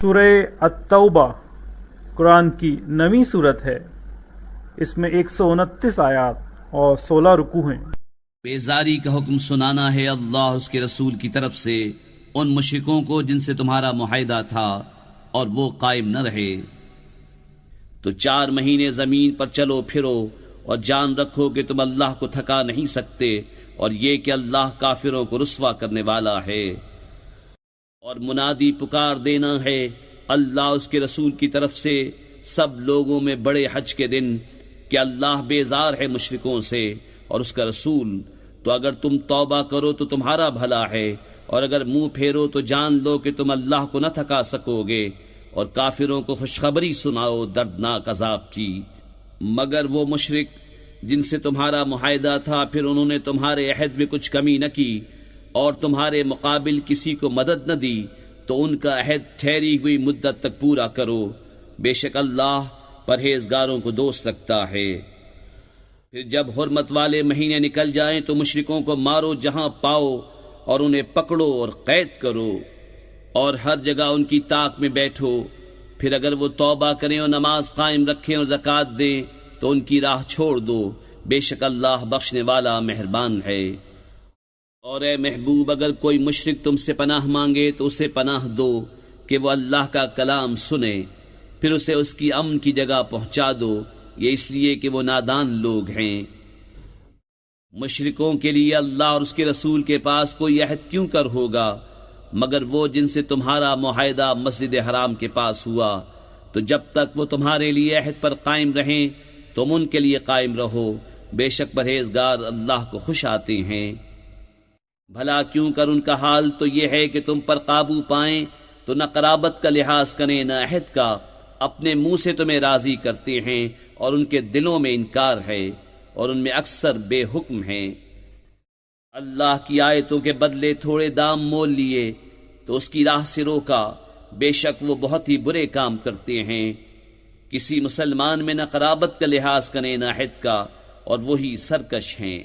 سورہ التوبہ قرآن کی 9ویں صورت ہے۔ اس میں 129 آیات اور 16 رکوع ہیں۔ بیزاری کا حکم سنانا ہے اللہ اور اس کے رسول کی طرف سے ان مشرکوں کو جن سے تمہارا معاہدہ تھا اور وہ قائم نہ رہے، تو 4 مہینے زمین پر چلو پھرو اور جان رکھو کہ تم اللہ کو تھکا نہیں سکتے، اور یہ کہ اللہ کافروں کو رسوا کرنے والا ہے۔ اور منادی پکار دینا ہے اللہ اس کے رسول کی طرف سے سب لوگوں میں بڑے حج کے دن کہ اللہ بیزار ہے مشرکوں سے اور اس کا رسول، تو اگر تم توبہ کرو تو تمہارا بھلا ہے، اور اگر منہ پھیرو تو جان لو کہ تم اللہ کو نہ تھکا سکو گے، اور کافروں کو خوشخبری سناؤ دردناک عذاب کی۔ مگر وہ مشرک جن سے تمہارا معاہدہ تھا پھر انہوں نے تمہارے عہد میں کچھ کمی نہ کی اور تمہارے مقابل کسی کو مدد نہ دی، تو ان کا عہد ٹھہری ہوئی مدت تک پورا کرو، بے شک اللہ پرہیزگاروں کو دوست رکھتا ہے۔ پھر جب حرمت والے مہینے نکل جائیں تو مشرکوں کو مارو جہاں پاؤ، اور انہیں پکڑو اور قید کرو، اور ہر جگہ ان کی طاق میں بیٹھو۔ پھر اگر وہ توبہ کریں اور نماز قائم رکھیں اور زکوٰۃ دیں تو ان کی راہ چھوڑ دو، بے شک اللہ بخشنے والا مہربان ہے۔ اور اے محبوب، اگر کوئی مشرک تم سے پناہ مانگے تو اسے پناہ دو کہ وہ اللہ کا کلام سنے، پھر اسے اس کی امن کی جگہ پہنچا دو، یہ اس لیے کہ وہ نادان لوگ ہیں۔ مشرکوں کے لیے اللہ اور اس کے رسول کے پاس کوئی عہد کیوں کر ہوگا مگر وہ جن سے تمہارا معاہدہ مسجد حرام کے پاس ہوا، تو جب تک وہ تمہارے لیے عہد پر قائم رہیں تم ان کے لیے قائم رہو، بے شک پرہیزگار اللہ کو خوش آتے ہیں۔ بھلا کیوں کر ان کا حال تو یہ ہے کہ تم پر قابو پائیں تو نہ قرابت کا لحاظ کریں نہ عہد کا، اپنے منہ سے تمہیں راضی کرتے ہیں اور ان کے دلوں میں انکار ہے، اور ان میں اکثر بے حکم ہیں۔ اللہ کی آیتوں کے بدلے تھوڑے دام مول لیے تو اس کی راہ سے روکا، بے شک وہ بہت ہی برے کام کرتے ہیں۔ کسی مسلمان میں نہ قرابت کا لحاظ کریں نہ عہد کا، اور وہی سرکش ہیں۔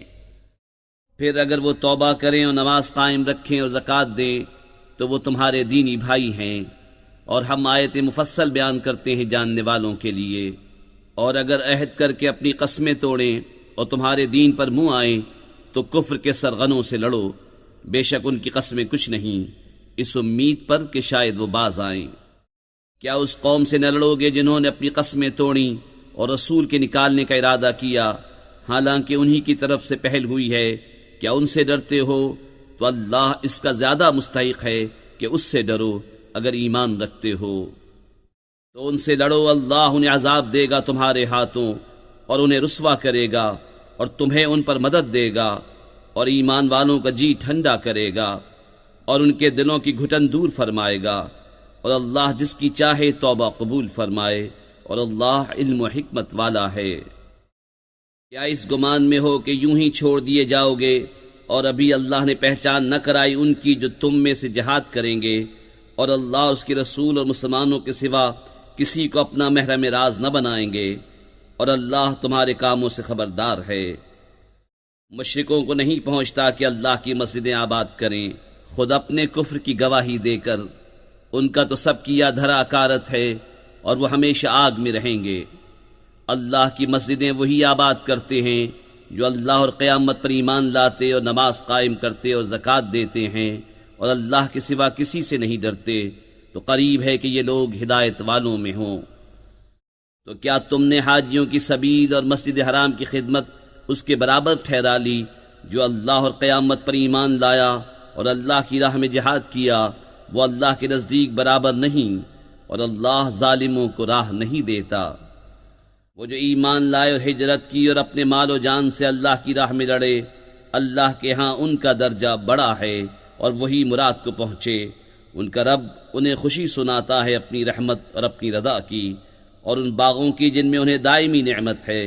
پھر اگر وہ توبہ کریں اور نماز قائم رکھیں اور زکوٰۃ دیں تو وہ تمہارے دینی بھائی ہیں، اور ہم آیت مفصل بیان کرتے ہیں جاننے والوں کے لیے۔ اور اگر عہد کر کے اپنی قسمیں توڑیں اور تمہارے دین پر منہ آئیں تو کفر کے سرغنوں سے لڑو، بے شک ان کی قسمیں کچھ نہیں، اس امید پر کہ شاید وہ باز آئیں۔ کیا اس قوم سے نہ لڑو گے جنہوں نے اپنی قسمیں توڑیں اور رسول کے نکالنے کا ارادہ کیا، حالانکہ انہی کی طرف سے پہل ہوئی ہے؟ کیا ان سے ڈرتے ہو؟ تو اللہ اس کا زیادہ مستحق ہے کہ اس سے ڈرو اگر ایمان رکھتے ہو۔ تو ان سے لڑو، اللہ انہیں عذاب دے گا تمہارے ہاتھوں اور انہیں رسوا کرے گا، اور تمہیں ان پر مدد دے گا، اور ایمان والوں کا جی ٹھنڈا کرے گا، اور ان کے دلوں کی گھٹن دور فرمائے گا، اور اللہ جس کی چاہے توبہ قبول فرمائے، اور اللہ علم و حکمت والا ہے۔ کیا اس گمان میں ہو کہ یوں ہی چھوڑ دیے جاؤ گے، اور ابھی اللہ نے پہچان نہ کرائی ان کی جو تم میں سے جہاد کریں گے، اور اللہ اس کے رسول اور مسلمانوں کے سوا کسی کو اپنا محرم راز نہ بنائیں گے، اور اللہ تمہارے کاموں سے خبردار ہے۔ مشرکوں کو نہیں پہنچتا کہ اللہ کی مسجدیں آباد کریں، خود اپنے کفر کی گواہی دے کر۔ ان کا تو سب کیا دھرا اکارت ہے، اور وہ ہمیشہ آگ میں رہیں گے۔ اللہ کی مسجدیں وہی آباد کرتے ہیں جو اللہ اور قیامت پر ایمان لاتے اور نماز قائم کرتے اور زکوٰۃ دیتے ہیں، اور اللہ کے سوا کسی سے نہیں ڈرتے، تو قریب ہے کہ یہ لوگ ہدایت والوں میں ہوں۔ تو کیا تم نے حاجیوں کی سبیل اور مسجد حرام کی خدمت اس کے برابر ٹھہرا لی جو اللہ اور قیامت پر ایمان لایا اور اللہ کی راہ میں جہاد کیا؟ وہ اللہ کے نزدیک برابر نہیں، اور اللہ ظالموں کو راہ نہیں دیتا۔ وہ جو ایمان لائے اور ہجرت کی اور اپنے مال و جان سے اللہ کی راہ میں لڑے، اللہ کے ہاں ان کا درجہ بڑا ہے، اور وہی مراد کو پہنچے۔ ان کا رب انہیں خوشی سناتا ہے اپنی رحمت اور اپنی رضا کی، اور ان باغوں کی جن میں انہیں دائمی نعمت ہے،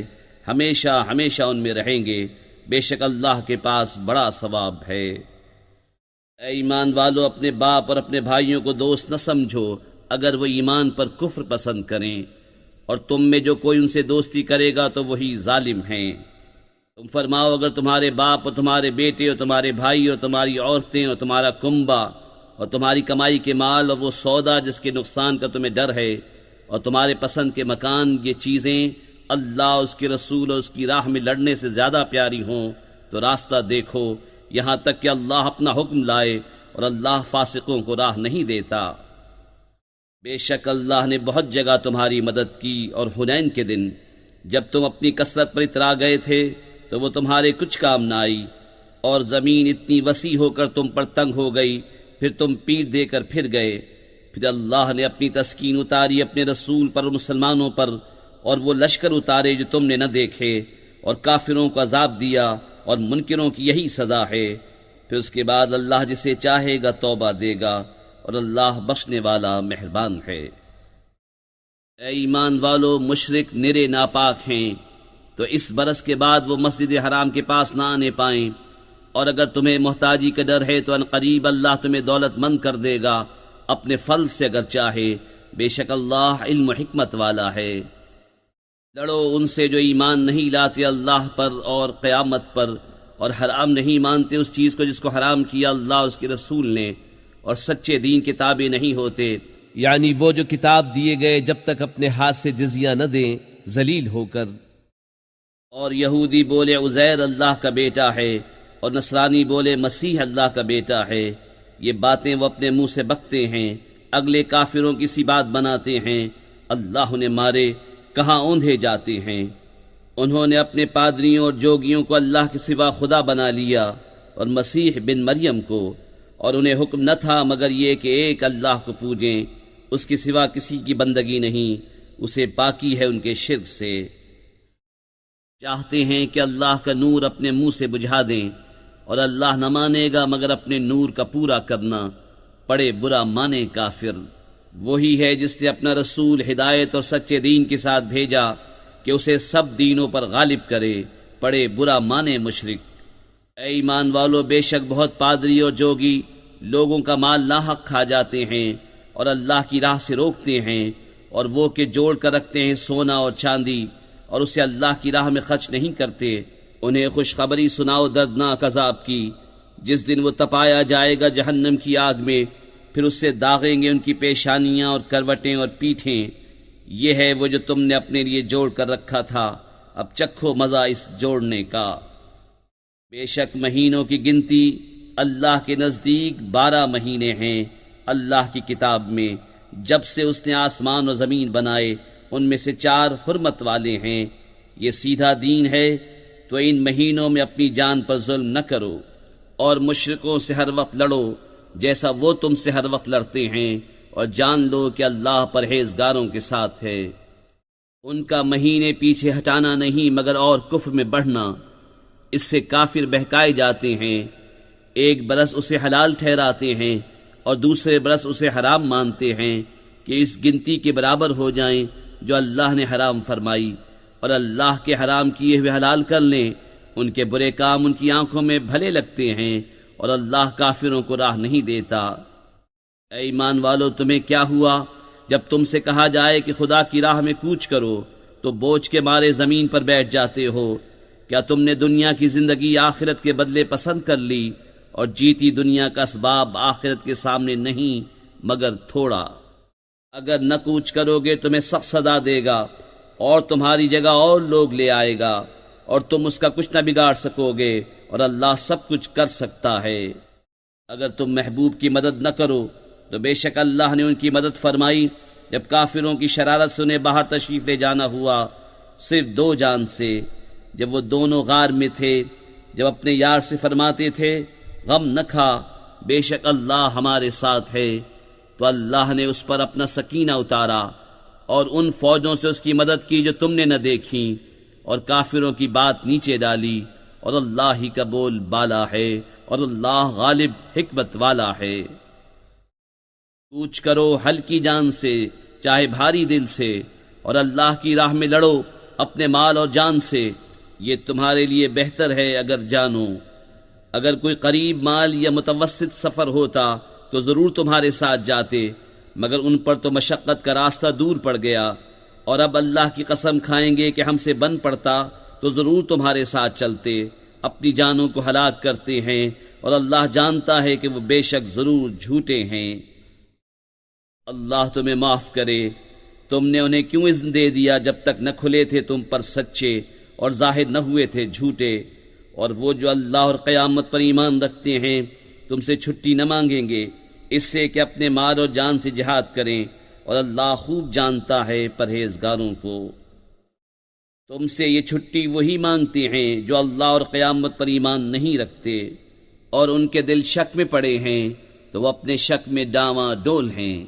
ہمیشہ ہمیشہ ان میں رہیں گے، بے شک اللہ کے پاس بڑا ثواب ہے۔ اے ایمان والو، اپنے باپ اور اپنے بھائیوں کو دوست نہ سمجھو اگر وہ ایمان پر کفر پسند کریں، اور تم میں جو کوئی ان سے دوستی کرے گا تو وہی ظالم ہیں۔ تم فرماؤ، اگر تمہارے باپ اور تمہارے بیٹے اور تمہارے بھائی اور تمہاری عورتیں اور تمہارا کنبہ اور تمہاری کمائی کے مال اور وہ سودا جس کے نقصان کا تمہیں ڈر ہے، اور تمہارے پسند کے مکان، یہ چیزیں اللہ، اس کے رسول اور اس کی راہ میں لڑنے سے زیادہ پیاری ہوں تو راستہ دیکھو، یہاں تک کہ اللہ اپنا حکم لائے، اور اللہ فاسقوں کو راہ نہیں دیتا۔ بے شک اللہ نے بہت جگہ تمہاری مدد کی، اور حنین کے دن جب تم اپنی کثرت پر اترا گئے تھے تو وہ تمہارے کچھ کام نہ آئی، اور زمین اتنی وسیع ہو کر تم پر تنگ ہو گئی، پھر تم پیٹ دے کر پھر گئے۔ پھر اللہ نے اپنی تسکین اتاری اپنے رسول پر اور مسلمانوں پر، اور وہ لشکر اتارے جو تم نے نہ دیکھے، اور کافروں کو عذاب دیا، اور منکروں کی یہی سزا ہے۔ پھر اس کے بعد اللہ جسے چاہے گا توبہ دے گا، اور اللہ بخشنے والا مہربان ہے۔ اے ایمان والو، مشرک نرے ناپاک ہیں، تو اس برس کے بعد وہ مسجد حرام کے پاس نہ آنے پائیں، اور اگر تمہیں محتاجی کا ڈر ہے تو ان قریب اللہ تمہیں دولت مند کر دے گا، اپنے فضل سے اگر چاہے، بے شک اللہ علم و حکمت والا ہے۔ لڑو ان سے جو ایمان نہیں لاتے اللہ پر اور قیامت پر، اور حرام نہیں مانتے اس چیز کو جس کو حرام کیا اللہ اور اس کے رسول نے، اور سچے دین کے تابع نہیں ہوتے، یعنی وہ جو کتاب دیے گئے جب تک اپنے ہاتھ سے جزیہ نہ دیں ذلیل ہو کر۔ اور یہودی بولے عزیر اللہ کا بیٹا ہے، اور نصرانی بولے مسیح اللہ کا بیٹا ہے، یہ باتیں وہ اپنے منہ سے بکتے ہیں، اگلے کافروں کی سی بات بناتے ہیں، اللہ انہیں مارے، کہاں اوندھے جاتے ہیں۔ انہوں نے اپنے پادریوں اور جوگیوں کو اللہ کے سوا خدا بنا لیا، اور مسیح بن مریم کو، اور انہیں حکم نہ تھا مگر یہ کہ ایک اللہ کو پوجیں، اس کے سوا کسی کی بندگی نہیں، اسے پاکی ہے ان کے شرک سے۔ چاہتے ہیں کہ اللہ کا نور اپنے منہ سے بجھا دیں، اور اللہ نہ مانے گا مگر اپنے نور کا پورا کرنا، پڑے برا مانے کافر۔ وہی ہے جس نے اپنا رسول ہدایت اور سچے دین کے ساتھ بھیجا کہ اسے سب دینوں پر غالب کرے، پڑے برا مانے مشرک۔ اے ایمان والو، بے شک بہت پادری اور جوگی لوگوں کا مال ناحق کھا جاتے ہیں، اور اللہ کی راہ سے روکتے ہیں، اور وہ کہ جوڑ کر رکھتے ہیں سونا اور چاندی، اور اسے اللہ کی راہ میں خرچ نہیں کرتے۔ انہیں خوشخبری سناؤ دردناک عذاب کی، جس دن وہ تپایا جائے گا جہنم کی آگ میں، پھر اس سے داغیں گے ان کی پیشانیاں اور کروٹیں اور پیٹھیں۔ یہ ہے وہ جو تم نے اپنے لیے جوڑ کر رکھا تھا، اب چکھو مزہ اس جوڑنے کا۔ بے شک مہینوں کی گنتی اللہ کے نزدیک 12 مہینے ہیں اللہ کی کتاب میں، جب سے اس نے آسمان و زمین بنائے، ان میں سے 4 حرمت والے ہیں۔ یہ سیدھا دین ہے، تو ان مہینوں میں اپنی جان پر ظلم نہ کرو، اور مشرکوں سے ہر وقت لڑو جیسا وہ تم سے ہر وقت لڑتے ہیں، اور جان لو کہ اللہ پرہیزگاروں کے ساتھ ہے۔ ان کا مہینے پیچھے ہٹانا نہیں مگر اور کفر میں بڑھنا، اس سے کافر بہکائے جاتے ہیں۔ ایک برس اسے حلال ٹھہراتے ہیں، اور دوسرے برس اسے حرام مانتے ہیں کہ اس گنتی کے برابر ہو جائیں جو اللہ نے حرام فرمائی، اور اللہ کے حرام کیے ہوئے حلال کر لیں۔ ان کے برے کام ان کی آنکھوں میں بھلے لگتے ہیں، اور اللہ کافروں کو راہ نہیں دیتا۔ اے ایمان والو، تمہیں کیا ہوا جب تم سے کہا جائے کہ خدا کی راہ میں کوچ کرو تو بوجھ کے مارے زمین پر بیٹھ جاتے ہو؟ کیا تم نے دنیا کی زندگی آخرت کے بدلے پسند کر لی، اور جیتی دنیا کا اسباب آخرت کے سامنے نہیں مگر تھوڑا؟ اگر نہ کوچ کرو گے تمہیں سخت سزا دے گا، اور تمہاری جگہ اور لوگ لے آئے گا، اور تم اس کا کچھ نہ بگاڑ سکو گے، اور اللہ سب کچھ کر سکتا ہے۔ اگر تم محبوب کی مدد نہ کرو تو بے شک اللہ نے ان کی مدد فرمائی جب کافروں کی شرارت سے انہیں باہر تشریف لے جانا ہوا، صرف 2 جان سے، جب وہ دونوں غار میں تھے، جب اپنے یار سے فرماتے تھے غم نہ کھا، بے شک اللہ ہمارے ساتھ ہے، تو اللہ نے اس پر اپنا سکینہ اتارا، اور ان فوجوں سے اس کی مدد کی جو تم نے نہ دیکھیں، اور کافروں کی بات نیچے ڈالی، اور اللہ ہی کا بول بالا ہے، اور اللہ غالب حکمت والا ہے۔ کوچ کرو ہلکی جان سے چاہے بھاری دل سے، اور اللہ کی راہ میں لڑو اپنے مال اور جان سے، یہ تمہارے لیے بہتر ہے اگر جانو۔ اگر کوئی قریب مال یا متوسط سفر ہوتا تو ضرور تمہارے ساتھ جاتے، مگر ان پر تو مشقت کا راستہ دور پڑ گیا، اور اب اللہ کی قسم کھائیں گے کہ ہم سے بن پڑتا تو ضرور تمہارے ساتھ چلتے۔ اپنی جانوں کو ہلاک کرتے ہیں اور اللہ جانتا ہے کہ وہ بے شک ضرور جھوٹے ہیں۔ اللہ تمہیں معاف کرے، تم نے انہیں کیوں اذن دے دیا جب تک نہ کھلے تھے تم پر سچے اور ظاہر نہ ہوئے تھے جھوٹے؟ اور وہ جو اللہ اور قیامت پر ایمان رکھتے ہیں تم سے چھٹی نہ مانگیں گے اس سے کہ اپنے مال اور جان سے جہاد کریں، اور اللہ خوب جانتا ہے پرہیزگاروں کو۔ تم سے یہ چھٹی وہی مانگتے ہیں جو اللہ اور قیامت پر ایمان نہیں رکھتے، اور ان کے دل شک میں پڑے ہیں تو وہ اپنے شک میں ڈاواں ڈول ہیں۔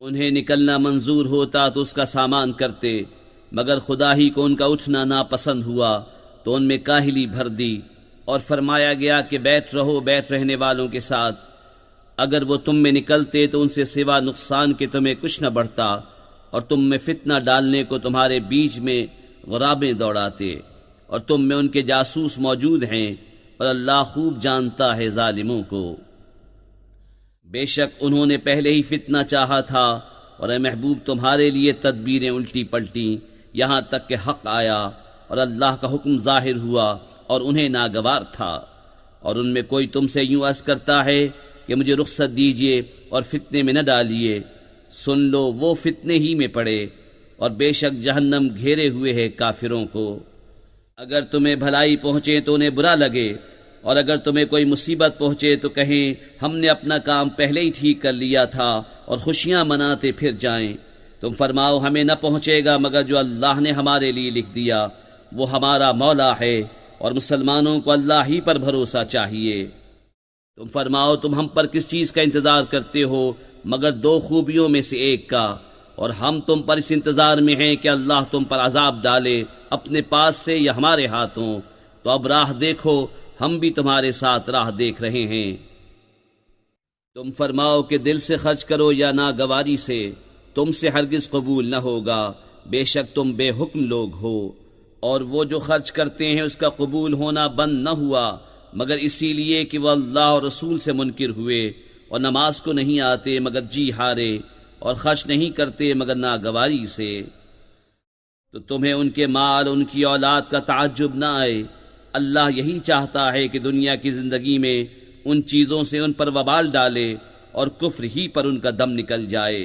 انہیں نکلنا منظور ہوتا تو اس کا سامان کرتے، مگر خدا ہی کو ان کا اٹھنا ناپسند ہوا تو ان میں کاہلی بھر دی، اور فرمایا گیا کہ بیٹھ رہو بیٹھ رہنے والوں کے ساتھ۔ اگر وہ تم میں نکلتے تو ان سے سوا نقصان کے تمہیں کچھ نہ بڑھتا، اور تم میں فتنہ ڈالنے کو تمہارے بیچ میں غرابیں دوڑاتے، اور تم میں ان کے جاسوس موجود ہیں، اور اللہ خوب جانتا ہے ظالموں کو۔ بے شک انہوں نے پہلے ہی فتنہ چاہا تھا، اور اے محبوب تمہارے لیے تدبیریں الٹی پلٹی یہاں تک کہ حق آیا، اور اللہ کا حکم ظاہر ہوا اور انہیں ناگوار تھا۔ اور ان میں کوئی تم سے یوں عرض کرتا ہے کہ مجھے رخصت دیجئے اور فتنے میں نہ ڈالیے، سن لو وہ فتنے ہی میں پڑے، اور بے شک جہنم گھیرے ہوئے ہے کافروں کو۔ اگر تمہیں بھلائی پہنچے تو انہیں برا لگے، اور اگر تمہیں کوئی مصیبت پہنچے تو کہیں ہم نے اپنا کام پہلے ہی ٹھیک کر لیا تھا، اور خوشیاں مناتے پھر جائیں۔ تم فرماؤ ہمیں نہ پہنچے گا مگر جو اللہ نے ہمارے لیے لکھ دیا، وہ ہمارا مولا ہے، اور مسلمانوں کو اللہ ہی پر بھروسہ چاہیے۔ تم فرماؤ تم ہم پر کس چیز کا انتظار کرتے ہو مگر دو خوبیوں میں سے ایک کا، اور ہم تم پر اس انتظار میں ہیں کہ اللہ تم پر عذاب ڈالے اپنے پاس سے یا ہمارے ہاتھوں۔ تو اب راہ دیکھو، ہم بھی تمہارے ساتھ راہ دیکھ رہے ہیں۔ تم فرماؤ کہ دل سے خرچ کرو یا ناگواری سے، تم سے ہرگز قبول نہ ہوگا، بے شک تم بے حکم لوگ ہو۔ اور وہ جو خرچ کرتے ہیں اس کا قبول ہونا بند نہ ہوا مگر اسی لیے کہ وہ اللہ اور رسول سے منکر ہوئے، اور نماز کو نہیں آتے مگر جی ہارے، اور خرچ نہیں کرتے مگر ناگواری سے۔ تو تمہیں ان کے مال ان کی اولاد کا تعجب نہ آئے، اللہ یہی چاہتا ہے کہ دنیا کی زندگی میں ان چیزوں سے ان پر وبال ڈالے اور کفر ہی پر ان کا دم نکل جائے۔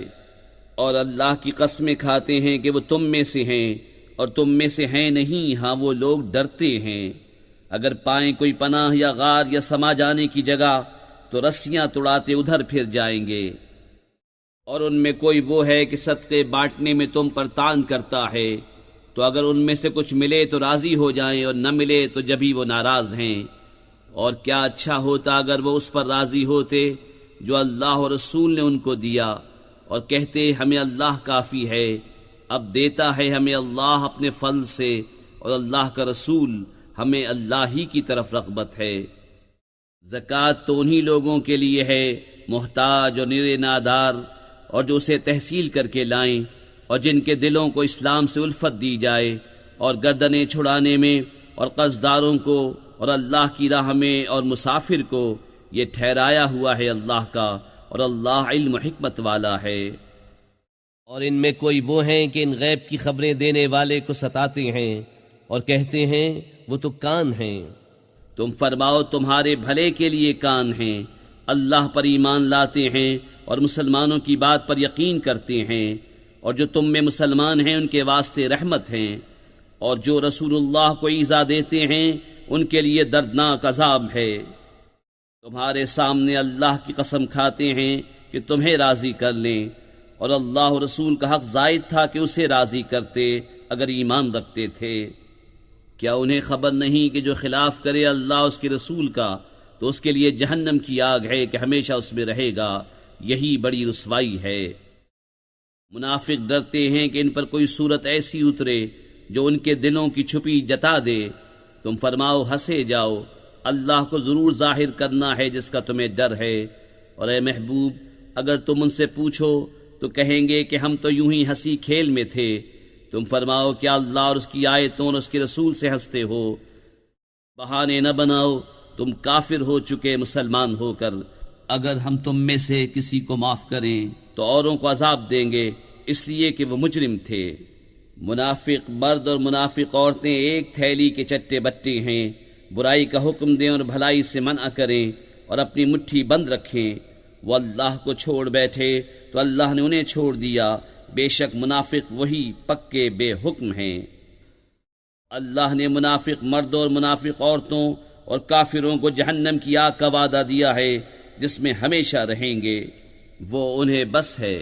اور اللہ کی قسمیں کھاتے ہیں کہ وہ تم میں سے ہیں اور تم میں سے ہیں نہیں، ہاں وہ لوگ ڈرتے ہیں۔ اگر پائیں کوئی پناہ یا غار یا سما جانے کی جگہ تو رسیاں توڑاتے ادھر پھر جائیں گے۔ اور ان میں کوئی وہ ہے کہ صدقے بانٹنے میں تم پر تان کرتا ہے، تو اگر ان میں سے کچھ ملے تو راضی ہو جائیں، اور نہ ملے تو جبھی وہ ناراض ہیں۔ اور کیا اچھا ہوتا اگر وہ اس پر راضی ہوتے جو اللہ اور رسول نے ان کو دیا، اور کہتے ہمیں اللہ کافی ہے۔ اب دیتا ہے ہمیں اللہ اپنے فضل سے، اور اللہ کا رسول ہمیں اللہ ہی کی طرف رغبت ہے۔ زکوٰۃ تو انہی لوگوں کے لیے ہے محتاج اور نرے نادار، اور جو اسے تحصیل کر کے لائیں، اور جن کے دلوں کو اسلام سے الفت دی جائے، اور گردنیں چھڑانے میں اور قرضداروں کو اور اللہ کی راہ میں اور مسافر کو یہ ٹھہرایا ہوا ہے اللہ کا، اور اللہ علم و حکمت والا ہے۔ اور ان میں کوئی وہ ہیں کہ ان غیب کی خبریں دینے والے کو ستاتے ہیں اور کہتے ہیں وہ تو کان ہیں۔ تم فرماؤ تمہارے بھلے کے لیے کان ہیں، اللہ پر ایمان لاتے ہیں اور مسلمانوں کی بات پر یقین کرتے ہیں، اور جو تم میں مسلمان ہیں ان کے واسطے رحمت ہیں، اور جو رسول اللہ کو ایذا دیتے ہیں ان کے لیے دردناک عذاب ہے۔ تمہارے سامنے اللہ کی قسم کھاتے ہیں کہ تمہیں راضی کر لیں، اور اللہ و رسول کا حق زائد تھا کہ اسے راضی کرتے اگر ایمان رکھتے تھے۔ کیا انہیں خبر نہیں کہ جو خلاف کرے اللہ اس کے رسول کا تو اس کے لیے جہنم کی آگ ہے کہ ہمیشہ اس میں رہے گا، یہی بڑی رسوائی ہے۔ منافق ڈرتے ہیں کہ ان پر کوئی صورت ایسی اترے جو ان کے دلوں کی چھپی جتا دے۔ تم فرماؤ ہنسے جاؤ، اللہ کو ضرور ظاہر کرنا ہے جس کا تمہیں ڈر ہے۔ اور اے محبوب اگر تم ان سے پوچھو تو کہیں گے کہ ہم تو یوں ہی ہنسی کھیل میں تھے۔ تم فرماؤ کیا اللہ اور اس کی آیتوں اور اس کے رسول سے ہنستے ہو؟ بہانے نہ بناؤ، تم کافر ہو چکے مسلمان ہو کر۔ اگر ہم تم میں سے کسی کو معاف کریں تو اوروں کو عذاب دیں گے، اس لیے کہ وہ مجرم تھے۔ منافق مرد اور منافق عورتیں ایک تھیلی کے چٹے بٹے ہیں، برائی کا حکم دیں اور بھلائی سے منع کریں اور اپنی مٹھی بند رکھیں۔ وہ اللہ کو چھوڑ بیٹھے تو اللہ نے انہیں چھوڑ دیا، بے شک منافق وہی پکے بے حکم ہیں۔ اللہ نے منافق مردوں اور منافق عورتوں اور کافروں کو جہنم کی آگ کا وعدہ دیا ہے جس میں ہمیشہ رہیں گے، وہ انہیں بس ہے،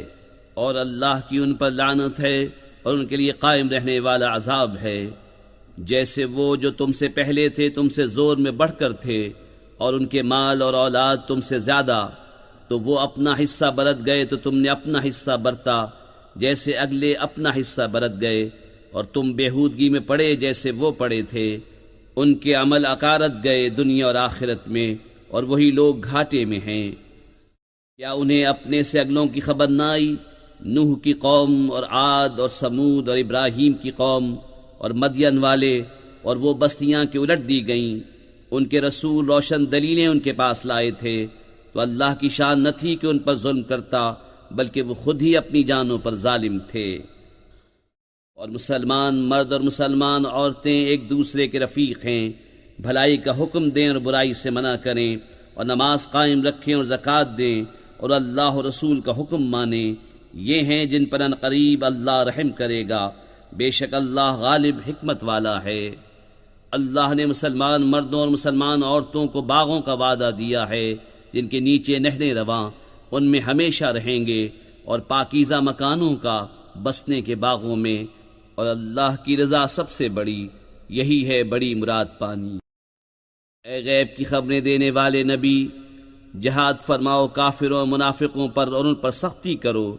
اور اللہ کی ان پر لعنت ہے اور ان کے لیے قائم رہنے والا عذاب ہے۔ جیسے وہ جو تم سے پہلے تھے تم سے زور میں بڑھ کر تھے اور ان کے مال اور اولاد تم سے زیادہ، تو وہ اپنا حصہ برت گئے تو تم نے اپنا حصہ برتا، جیسے اگلے اپنا حصہ برت گئے، اور تم بےہودگی میں پڑے جیسے وہ پڑے تھے۔ ان کے عمل اکارت گئے دنیا اور آخرت میں، اور وہی لوگ گھاٹے میں ہیں۔ کیا انہیں اپنے سے اگلوں کی خبر نہ آئی؟ نوح کی قوم اور عاد اور سمود اور ابراہیم کی قوم اور مدین والے، اور وہ بستیاں کہ الٹ دی گئیں۔ ان کے رسول روشن دلیلیں ان کے پاس لائے تھے، تو اللہ کی شان نہ تھی کہ ان پر ظلم کرتا، بلکہ وہ خود ہی اپنی جانوں پر ظالم تھے۔ اور مسلمان مرد اور مسلمان عورتیں ایک دوسرے کے رفیق ہیں، بھلائی کا حکم دیں اور برائی سے منع کریں، اور نماز قائم رکھیں اور زکوٰۃ دیں، اور اللہ اور رسول کا حکم مانیں۔ یہ ہیں جن پر ان قریب اللہ رحم کرے گا، بے شک اللہ غالب حکمت والا ہے۔ اللہ نے مسلمان مردوں اور مسلمان عورتوں کو باغوں کا وعدہ دیا ہے جن کے نیچے نہریں رواں، ان میں ہمیشہ رہیں گے، اور پاکیزہ مکانوں کا بسنے کے باغوں میں، اور اللہ کی رضا سب سے بڑی، یہی ہے بڑی مراد پانی۔ اے غیب کی خبریں دینے والے نبی، جہاد فرماؤ کافروں اور منافقوں پر اور ان پر سختی کرو،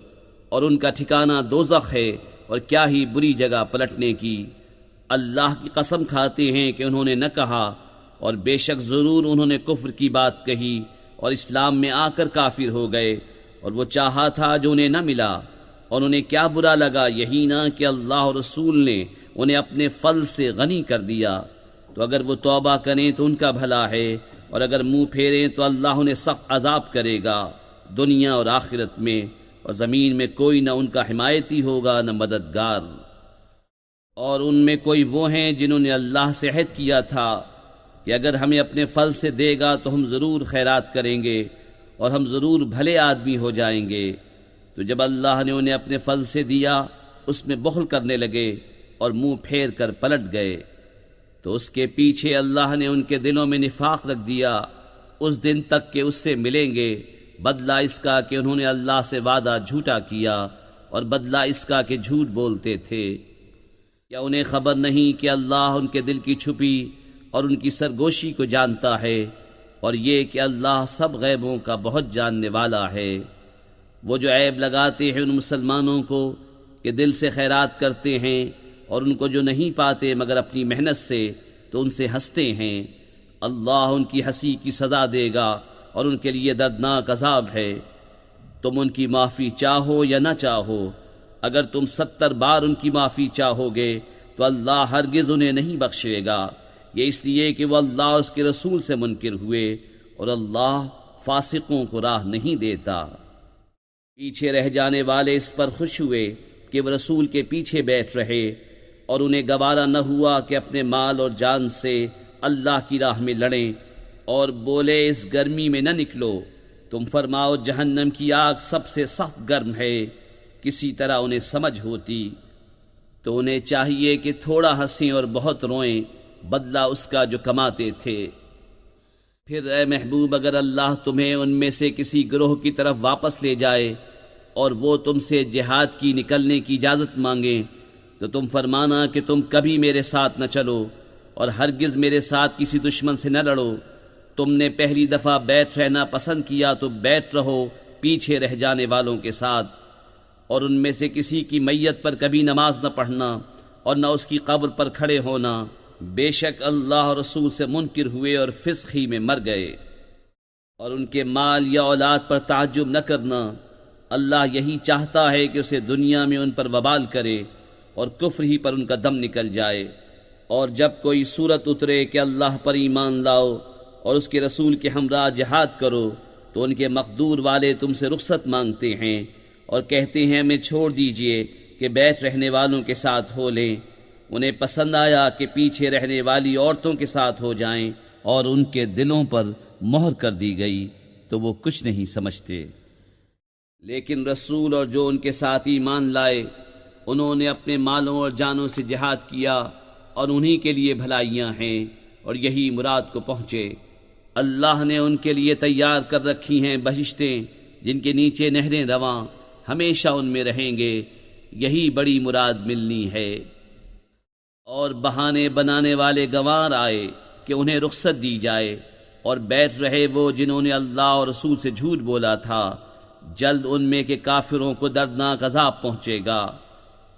اور ان کا ٹھکانہ دوزخ ہے، اور کیا ہی بری جگہ پلٹنے کی۔ اللہ کی قسم کھاتے ہیں کہ انہوں نے نہ کہا، اور بے شک ضرور انہوں نے کفر کی بات کہی اور اسلام میں آ کر کافر ہو گئے، اور وہ چاہا تھا جو انہیں نہ ملا، اور انہیں کیا برا لگا یہی نہ کہ اللہ اور رسول نے انہیں اپنے فضل سے غنی کر دیا۔ تو اگر وہ توبہ کریں تو ان کا بھلا ہے، اور اگر منہ پھیریں تو اللہ انہیں سخت عذاب کرے گا دنیا اور آخرت میں، اور زمین میں کوئی نہ ان کا حمایتی ہوگا نہ مددگار۔ اور ان میں کوئی وہ ہیں جنہوں نے اللہ سے عہد کیا تھا کہ اگر ہمیں اپنے فضل سے دے گا تو ہم ضرور خیرات کریں گے اور ہم ضرور بھلے آدمی ہو جائیں گے۔ تو جب اللہ نے انہیں اپنے فضل سے دیا اس میں بخل کرنے لگے اور منہ پھیر کر پلٹ گئے، تو اس کے پیچھے اللہ نے ان کے دلوں میں نفاق رکھ دیا اس دن تک کہ اس سے ملیں گے، بدلہ اس کا کہ انہوں نے اللہ سے وعدہ جھوٹا کیا، اور بدلہ اس کا کہ جھوٹ بولتے تھے۔ کیا انہیں خبر نہیں کہ اللہ ان کے دل کی چھپی اور ان کی سرگوشی کو جانتا ہے، اور یہ کہ اللہ سب غیبوں کا بہت جاننے والا ہے۔ وہ جو عیب لگاتے ہیں ان مسلمانوں کو کہ دل سے خیرات کرتے ہیں، اور ان کو جو نہیں پاتے مگر اپنی محنت سے، تو ان سے ہنستے ہیں، اللہ ان کی ہنسی کی سزا دے گا اور ان کے لیے دردناک عذاب ہے۔ تم ان کی معافی چاہو یا نہ چاہو، اگر تم 70 بار ان کی معافی چاہو گے تو اللہ ہرگز انہیں نہیں بخشے گا، یہ اس لیے کہ وہ اللہ اور اس کے رسول سے منکر ہوئے، اور اللہ فاسقوں کو راہ نہیں دیتا۔ پیچھے رہ جانے والے اس پر خوش ہوئے کہ وہ رسول کے پیچھے بیٹھ رہے، اور انہیں گوارا نہ ہوا کہ اپنے مال اور جان سے اللہ کی راہ میں لڑیں، اور بولے اس گرمی میں نہ نکلو، تم فرماؤ جہنم کی آگ سب سے سخت گرم ہے، کسی طرح انہیں سمجھ ہوتی تو انہیں چاہیے کہ تھوڑا ہنسیں اور بہت روئیں، بدلہ اس کا جو کماتے تھے۔ پھر اے محبوب اگر اللہ تمہیں ان میں سے کسی گروہ کی طرف واپس لے جائے اور وہ تم سے جہاد کی نکلنے کی اجازت مانگیں تو تم فرمانا کہ تم کبھی میرے ساتھ نہ چلو اور ہرگز میرے ساتھ کسی دشمن سے نہ لڑو۔ تم نے پہلی دفعہ بیٹھ رہنا پسند کیا تو بیٹھ رہو پیچھے رہ جانے والوں کے ساتھ، اور ان میں سے کسی کی میت پر کبھی نماز نہ پڑھنا اور نہ اس کی قبر پر کھڑے ہونا، بے شک اللہ اور رسول سے منکر ہوئے اور فسق ہی میں مر گئے۔ اور ان کے مال یا اولاد پر تعجب نہ کرنا، اللہ یہی چاہتا ہے کہ اسے دنیا میں ان پر وبال کرے اور کفر ہی پر ان کا دم نکل جائے۔ اور جب کوئی صورت اترے کہ اللہ پر ایمان لاؤ اور اس کے رسول کے ہمراہ جہاد کرو تو ان کے مقدور والے تم سے رخصت مانگتے ہیں اور کہتے ہیں ہمیں چھوڑ دیجئے کہ بیٹھ رہنے والوں کے ساتھ ہو لیں۔ انہیں پسند آیا کہ پیچھے رہنے والی عورتوں کے ساتھ ہو جائیں اور ان کے دلوں پر مہر کر دی گئی تو وہ کچھ نہیں سمجھتے۔ لیکن رسول اور جو ان کے ساتھ ایمان لائے انہوں نے اپنے مالوں اور جانوں سے جہاد کیا اور انہی کے لیے بھلائیاں ہیں اور یہی مراد کو پہنچے۔ اللہ نے ان کے لیے تیار کر رکھی ہیں بہشتیں جن کے نیچے نہریں رواں، ہمیشہ ان میں رہیں گے، یہی بڑی مراد ملنی ہے۔ اور بہانے بنانے والے گنوار آئے کہ انہیں رخصت دی جائے، اور بیٹھ رہے وہ جنہوں نے اللہ اور رسول سے جھوٹ بولا تھا، جلد ان میں کے کافروں کو دردناک عذاب پہنچے گا۔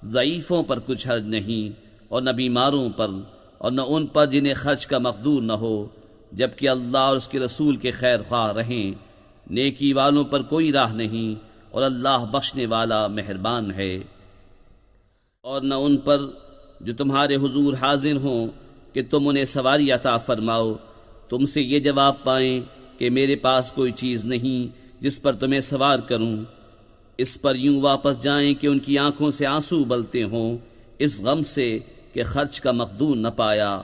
ضعیفوں پر کچھ حرج نہیں، اور نہ بیماروں پر، اور نہ ان پر جنہیں خرچ کا مقدور نہ ہو، جبکہ اللہ اور اس کے رسول کے خیر خواہ رہیں۔ نیکی والوں پر کوئی راہ نہیں، اور اللہ بخشنے والا مہربان ہے۔ اور نہ ان پر جو تمہارے حضور حاضر ہوں کہ تم انہیں سواری عطا فرماؤ، تم سے یہ جواب پائیں کہ میرے پاس کوئی چیز نہیں جس پر تمہیں سوار کروں، اس پر یوں واپس جائیں کہ ان کی آنکھوں سے آنسو ابلتے ہوں اس غم سے کہ خرچ کا مقدور نہ پایا۔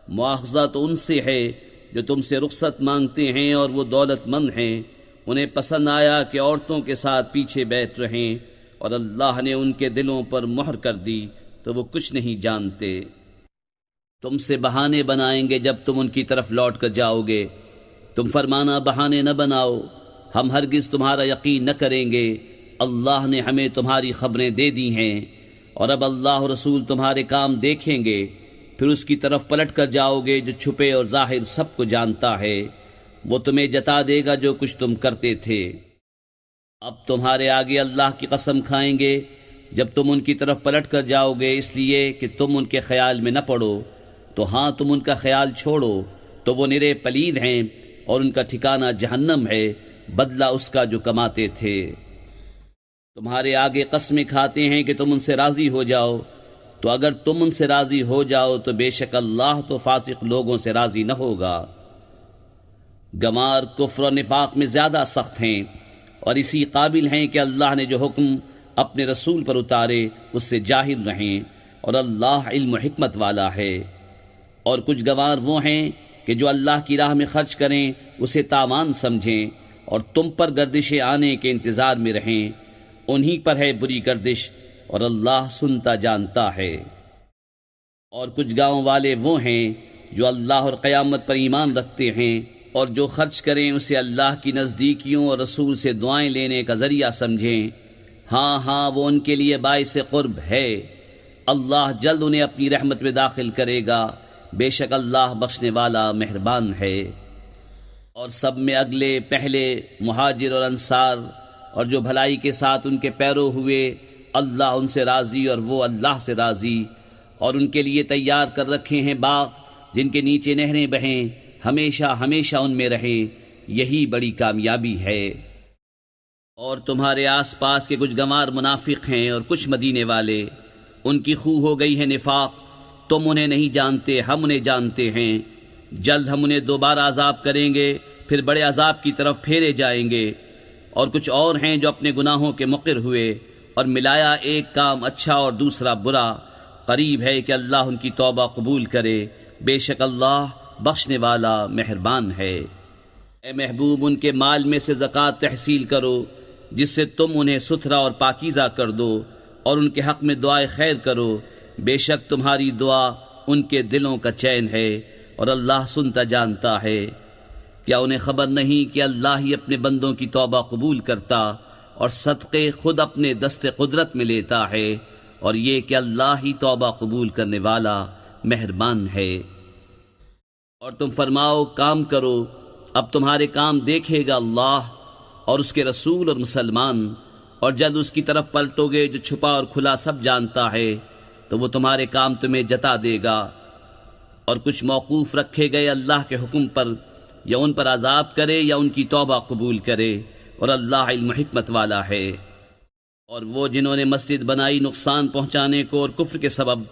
مواخذہ تو ان سے ہے جو تم سے رخصت مانگتے ہیں اور وہ دولت مند ہیں، انہیں پسند آیا کہ عورتوں کے ساتھ پیچھے بیٹھ رہیں، اور اللہ نے ان کے دلوں پر مہر کر دی تو وہ کچھ نہیں جانتے۔ تم سے بہانے بنائیں گے جب تم ان کی طرف لوٹ کر جاؤ گے، تم فرمانا بہانے نہ بناؤ، ہم ہرگز تمہارا یقین نہ کریں گے، اللہ نے ہمیں تمہاری خبریں دے دی ہیں، اور اب اللہ اور رسول تمہارے کام دیکھیں گے، پھر اس کی طرف پلٹ کر جاؤ گے جو چھپے اور ظاہر سب کو جانتا ہے، وہ تمہیں جتا دے گا جو کچھ تم کرتے تھے۔ اب تمہارے آگے اللہ کی قسم کھائیں گے جب تم ان کی طرف پلٹ کر جاؤ گے، اس لیے کہ تم ان کے خیال میں نہ پڑو، تو ہاں تم ان کا خیال چھوڑو تو وہ نرے پلید ہیں، اور ان کا ٹھکانہ جہنم ہے، بدلہ اس کا جو کماتے تھے۔ تمہارے آگے قسمیں کھاتے ہیں کہ تم ان سے راضی ہو جاؤ، تو اگر تم ان سے راضی ہو جاؤ تو بے شک اللہ تو فاسق لوگوں سے راضی نہ ہوگا۔ گنوار کفر و نفاق میں زیادہ سخت ہیں، اور اسی قابل ہیں کہ اللہ نے جو حکم اپنے رسول پر اتارے اس سے جاہل رہیں، اور اللہ علم و حکمت والا ہے۔ اور کچھ گنوار وہ ہیں کہ جو اللہ کی راہ میں خرچ کریں اسے تاوان سمجھیں، اور تم پر گردش آنے کے انتظار میں رہیں، انہی پر ہے بری گردش، اور اللہ سنتا جانتا ہے۔ اور کچھ گاؤں والے وہ ہیں جو اللہ اور قیامت پر ایمان رکھتے ہیں، اور جو خرچ کریں اسے اللہ کی نزدیکیوں اور رسول سے دعائیں لینے کا ذریعہ سمجھیں، ہاں ہاں وہ ان کے لیے باعث قرب ہے، اللہ جلد انہیں اپنی رحمت میں داخل کرے گا، بے شک اللہ بخشنے والا مہربان ہے۔ اور سب میں اگلے پہلے مہاجر اور انصار اور جو بھلائی کے ساتھ ان کے پیرو ہوئے، اللہ ان سے راضی اور وہ اللہ سے راضی، اور ان کے لیے تیار کر رکھے ہیں باغ جن کے نیچے نہریں بہیں، ہمیشہ ہمیشہ ان میں رہیں، یہی بڑی کامیابی ہے۔ اور تمہارے آس پاس کے کچھ گنوار منافق ہیں اور کچھ مدینے والے، ان کی خو ہو گئی ہے نفاق، تم انہیں نہیں جانتے، ہم انہیں جانتے ہیں، جلد ہم انہیں دوبارہ عذاب کریں گے، پھر بڑے عذاب کی طرف پھیرے جائیں گے۔ اور کچھ اور ہیں جو اپنے گناہوں کے مقر ہوئے اور ملایا ایک کام اچھا اور دوسرا برا، قریب ہے کہ اللہ ان کی توبہ قبول کرے، بے شک اللہ بخشنے والا مہربان ہے۔ اے محبوب ان کے مال میں سے زکوٰۃ تحصیل کرو جس سے تم انہیں ستھرا اور پاکیزہ کر دو، اور ان کے حق میں دعائے خیر کرو، بے شک تمہاری دعا ان کے دلوں کا چین ہے، اور اللہ سنتا جانتا ہے۔ کیا انہیں خبر نہیں کہ اللہ ہی اپنے بندوں کی توبہ قبول کرتا اور صدقے خود اپنے دست قدرت میں لیتا ہے، اور یہ کہ اللہ ہی توبہ قبول کرنے والا مہربان ہے۔ اور تم فرماؤ کام کرو، اب تمہارے کام دیکھے گا اللہ اور اس کے رسول اور مسلمان، اور جلد اس کی طرف پلٹو گے جو چھپا اور کھلا سب جانتا ہے، تو وہ تمہارے کام تمہیں جتا دے گا۔ اور کچھ موقوف رکھے گئے اللہ کے حکم پر، یا ان پر عذاب کرے یا ان کی توبہ قبول کرے، اور اللہ علم و حکمت والا ہے۔ اور وہ جنہوں نے مسجد بنائی نقصان پہنچانے کو اور کفر کے سبب،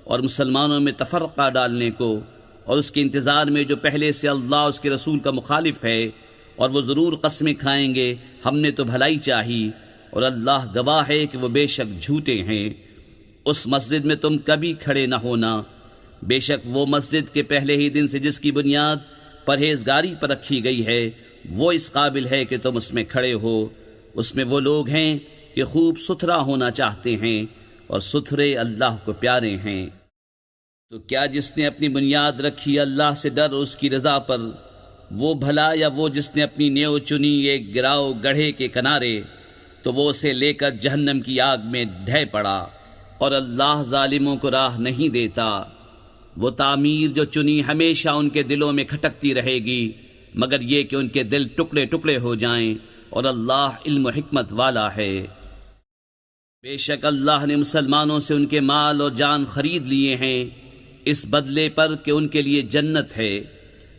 اور مسلمانوں میں تفرقہ ڈالنے کو، اور اس کے انتظار میں جو پہلے سے اللہ اس کے رسول کا مخالف ہے، اور وہ ضرور قسمیں کھائیں گے ہم نے تو بھلائی چاہی، اور اللہ گواہ ہے کہ وہ بے شک جھوٹے ہیں۔ اس مسجد میں تم کبھی کھڑے نہ ہونا، بے شک وہ مسجد کے پہلے ہی دن سے جس کی بنیاد پرہیزگاری پر رکھی گئی ہے وہ اس قابل ہے کہ تم اس میں کھڑے ہو۔ اس میں وہ لوگ ہیں کہ خوب ستھرا ہونا چاہتے ہیں اور ستھرے اللہ کو پیارے ہیں۔ تو کیا جس نے اپنی بنیاد رکھی اللہ سے ڈر اور اس کی رضا پر، وہ بھلا یا وہ جس نے اپنی نیو چنی ایک گراؤ گڑھے کے کنارے، تو وہ اسے لے کر جہنم کی آگ میں ڈھہ پڑا، اور اللہ ظالموں کو راہ نہیں دیتا۔ وہ تعمیر جو چنی ہمیشہ ان کے دلوں میں کھٹکتی رہے گی، مگر یہ کہ ان کے دل ٹکڑے ٹکڑے ہو جائیں، اور اللہ علم و حکمت والا ہے۔ بے شک اللہ نے مسلمانوں سے ان کے مال اور جان خرید لیے ہیں، اس بدلے پر کہ ان کے لیے جنت ہے۔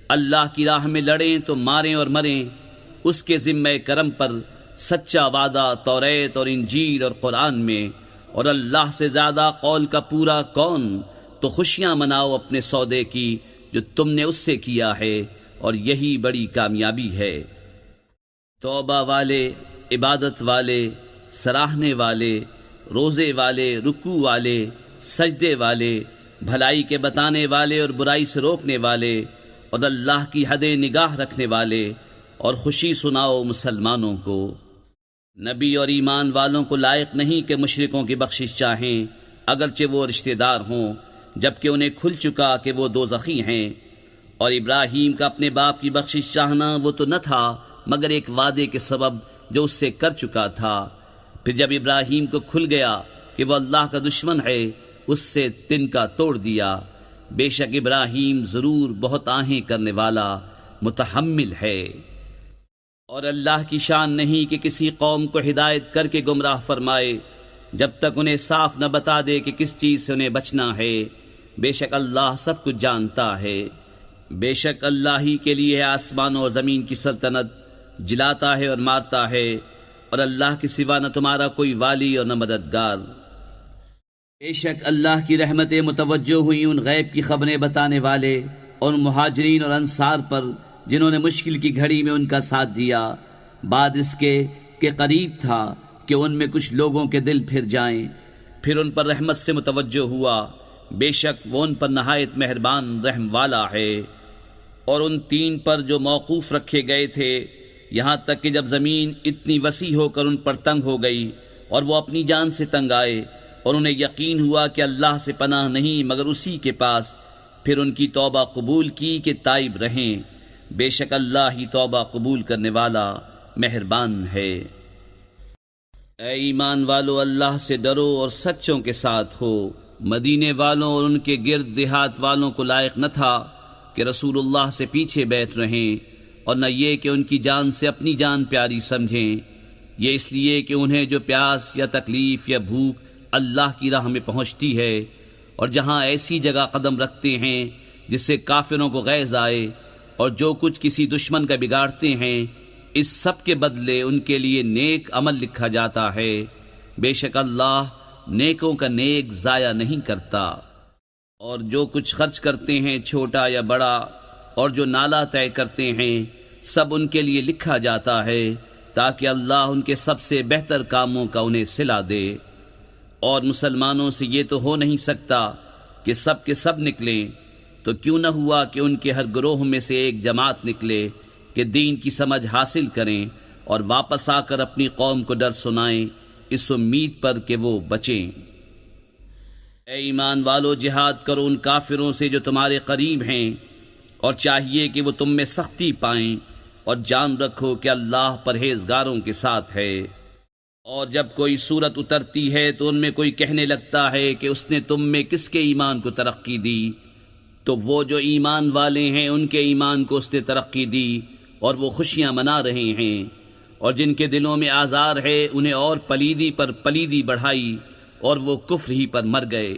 اللہ کی راہ میں لڑیں تو ماریں اور مریں، اس کے ذمہ کرم پر سچا وعدہ توریت اور انجیل اور قرآن میں، اور اللہ سے زیادہ قول کا پورا کون؟ تو خوشیاں مناؤ اپنے سودے کی جو تم نے اس سے کیا ہے، اور یہی بڑی کامیابی ہے۔ توبہ والے، عبادت والے، سراہنے والے، روزے والے، رکوع والے، سجدے والے، بھلائی کے بتانے والے اور برائی سے روکنے والے، اور اللہ کی حدیں نگاہ رکھنے والے، اور خوشی سناؤ مسلمانوں کو۔ نبی اور ایمان والوں کو لائق نہیں کہ مشرکوں کی بخشش چاہیں، اگرچہ وہ رشتہ دار ہوں، جبکہ انہیں کھل چکا کہ وہ دوزخی ہیں۔ اور ابراہیم کا اپنے باپ کی بخشش چاہنا وہ تو نہ تھا مگر ایک وعدے کے سبب جو اس سے کر چکا تھا۔ پھر جب ابراہیم کو کھل گیا کہ وہ اللہ کا دشمن ہے، اس سے تنکا توڑ دیا۔ بے شک ابراہیم ضرور بہت آہیں کرنے والا متحمل ہے۔ اور اللہ کی شان نہیں کہ کسی قوم کو ہدایت کر کے گمراہ فرمائے جب تک انہیں صاف نہ بتا دے کہ کس چیز سے انہیں بچنا ہے۔ بے شک اللہ سب کچھ جانتا ہے۔ بے شک اللہ ہی کے لیے ہے آسمانوں اور زمین کی سلطنت، جلاتا ہے اور مارتا ہے، اور اللہ کے سوا نہ تمہارا کوئی والی اور نہ مددگار۔ بے شک اللہ کی رحمتیں متوجہ ہوئی ان غیب کی خبریں بتانے والے اور مہاجرین اور انصار پر جنہوں نے مشکل کی گھڑی میں ان کا ساتھ دیا، بعد اس کے کہ قریب تھا کہ ان میں کچھ لوگوں کے دل پھر جائیں، پھر ان پر رحمت سے متوجہ ہوا۔ بے شک وہ ان پر نہایت مہربان رحم والا ہے۔ اور ان تین پر جو موقوف رکھے گئے تھے، یہاں تک کہ جب زمین اتنی وسیع ہو کر ان پر تنگ ہو گئی اور وہ اپنی جان سے تنگ آئے، اور انہیں یقین ہوا کہ اللہ سے پناہ نہیں مگر اسی کے پاس، پھر ان کی توبہ قبول کی کہ تائب رہیں۔ بے شک اللہ ہی توبہ قبول کرنے والا مہربان ہے۔ اے ایمان والو، اللہ سے ڈرو اور سچوں کے ساتھ ہو۔ مدینے والوں اور ان کے گرد دیہات والوں کو لائق نہ تھا کہ رسول اللہ سے پیچھے بیٹھ رہیں، اور نہ یہ کہ ان کی جان سے اپنی جان پیاری سمجھیں، یہ اس لیے کہ انہیں جو پیاس یا تکلیف یا بھوک اللہ کی راہ میں پہنچتی ہے، اور جہاں ایسی جگہ قدم رکھتے ہیں جس سے کافروں کو غیظ آئے، اور جو کچھ کسی دشمن کا بگاڑتے ہیں، اس سب کے بدلے ان کے لیے نیک عمل لکھا جاتا ہے۔ بے شک اللہ نیکوں کا نیک ضائع نہیں کرتا۔ اور جو کچھ خرچ کرتے ہیں چھوٹا یا بڑا، اور جو نالا طے کرتے ہیں، سب ان کے لیے لکھا جاتا ہے، تاکہ اللہ ان کے سب سے بہتر کاموں کا انہیں صلہ دے۔ اور مسلمانوں سے یہ تو ہو نہیں سکتا کہ سب کے سب نکلیں، تو کیوں نہ ہوا کہ ان کے ہر گروہ میں سے ایک جماعت نکلے کہ دین کی سمجھ حاصل کریں اور واپس آ کر اپنی قوم کو ڈر سنائیں، اس امید پر کہ وہ بچیں۔ اے ایمان والو، جہاد کرو ان کافروں سے جو تمہارے قریب ہیں، اور چاہیے کہ وہ تم میں سختی پائیں، اور جان رکھو کہ اللہ پرہیزگاروں کے ساتھ ہے۔ اور جب کوئی صورت اترتی ہے تو ان میں کوئی کہنے لگتا ہے کہ اس نے تم میں کس کے ایمان کو ترقی دی؟ تو وہ جو ایمان والے ہیں ان کے ایمان کو اس نے ترقی دی، اور وہ خوشیاں منا رہے ہیں۔ اور جن کے دلوں میں آزار ہے انہیں اور پلیدی پر پلیدی بڑھائی، اور وہ کفر ہی پر مر گئے۔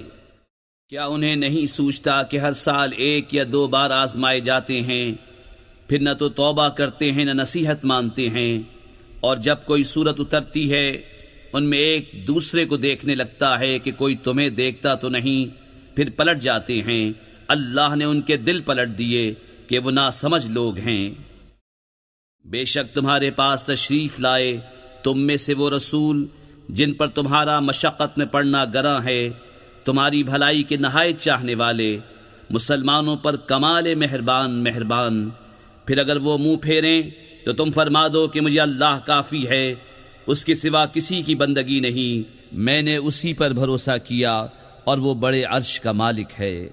کیا انہیں نہیں سوچتا کہ ہر سال 1 یا 2 بار آزمائے جاتے ہیں، پھر نہ تو توبہ کرتے ہیں نہ نصیحت مانتے ہیں؟ اور جب کوئی صورت اترتی ہے ان میں ایک دوسرے کو دیکھنے لگتا ہے کہ کوئی تمہیں دیکھتا تو نہیں، پھر پلٹ جاتے ہیں۔ اللہ نے ان کے دل پلٹ دیے کہ وہ ناسمجھ لوگ ہیں۔ بے شک تمہارے پاس تشریف لائے تم میں سے وہ رسول جن پر تمہارا مشقت میں پڑنا گراں ہے، تمہاری بھلائی کے نہایت چاہنے والے، مسلمانوں پر کمال مہربان۔ پھر اگر وہ منہ پھیریں تو تم فرما دو کہ مجھے اللہ کافی ہے، اس کے سوا کسی کی بندگی نہیں، میں نے اسی پر بھروسہ کیا اور وہ بڑے عرش کا مالک ہے۔